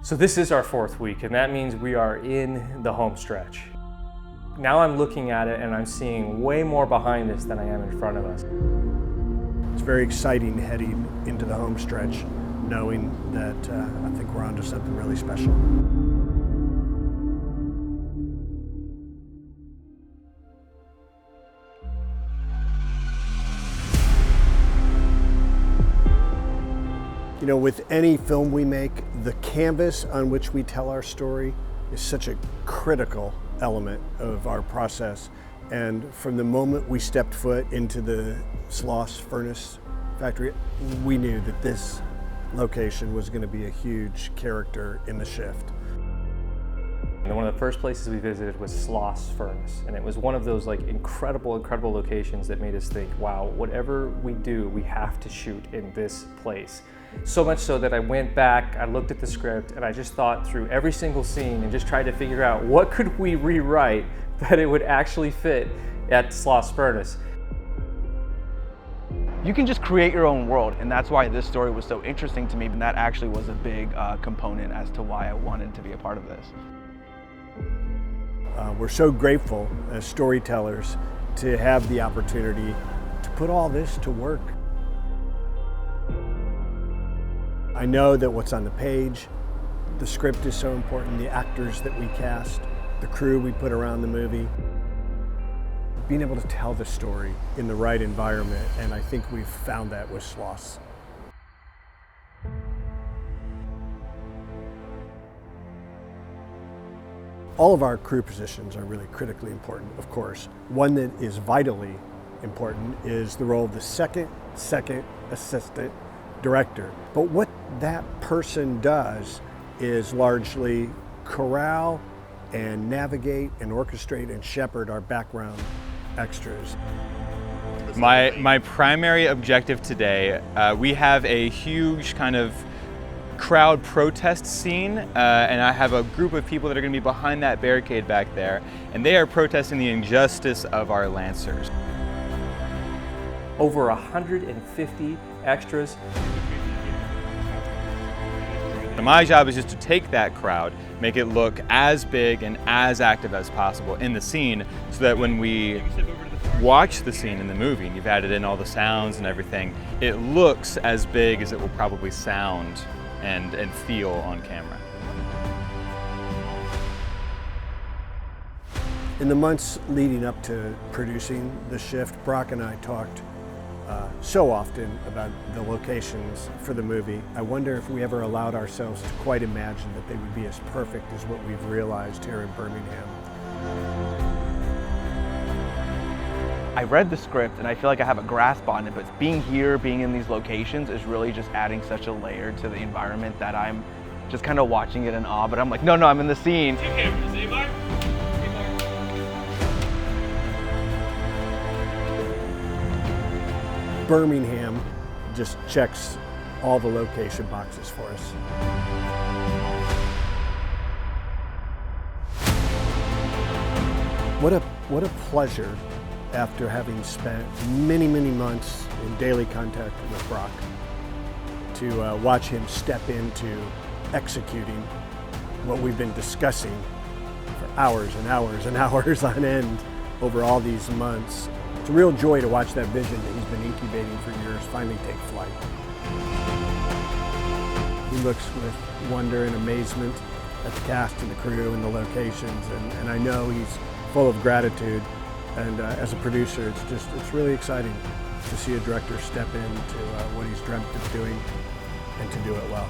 So this is our 4th week, and that means we are in the home stretch. Now I'm looking at it and I'm seeing way more behind us than I am in front of us. It's very exciting heading into the home stretch, knowing that I think we're onto something really special. You know, with any film we make, the canvas on which we tell our story is such a critical element of our process. And from the moment we stepped foot into the Sloss Furnace factory, we knew that this location was going to be a huge character in the shift. And one of the first places we visited was Sloss Furnace, and it was one of those incredible locations that made us think, wow, whatever we do, we have to shoot in this place. So much so that I went back, I looked at the script, and I just thought through every single scene and just tried to figure out what could we rewrite that it would actually fit at Sloss Furnace. You can just create your own world, and that's why this story was so interesting to me, and that actually was a big component as to why I wanted to be a part of this. We're so grateful as storytellers to have the opportunity to put all this to work. I know that what's on the page, the script is so important, the actors that we cast, the crew we put around the movie. Being able to tell the story in the right environment, and I think we've found that with Sloss. All of our crew positions are really critically important, of course. One that is vitally important is the role of the second assistant director. But what that person does is largely corral and navigate and orchestrate and shepherd our background extras. My primary objective today, we have a huge kind of crowd protest scene, and I have a group of people that are going to be behind that barricade back there, and they are protesting the injustice of our Lancers. Over 150 extras. My job is just to take that crowd, make it look as big and as active as possible in the scene, so that when we watch the scene in the movie, and you've added in all the sounds and everything, it looks as big as it will probably sound and feel on camera. In the months leading up to producing The Shift, Brock and I talked so often about the locations for the movie. I wonder if we ever allowed ourselves to quite imagine that they would be as perfect as what we've realized here in Birmingham. I read the script and I feel like I have a grasp on it, but being here, being in these locations is really just adding such a layer to the environment that I'm just kind of watching it in awe, but I'm like, no, I'm in the scene. Birmingham just checks all the location boxes for us. What a pleasure, after having spent many months in daily contact with Brock, to watch him step into executing what we've been discussing for hours and hours and hours on end over all these months. It's a real joy to watch that vision that he's been incubating for years finally take flight. He looks with wonder and amazement at the cast and the crew and the locations, and I know he's full of gratitude. And as a producer, it's really exciting to see a director step into what he's dreamt of doing and to do it well.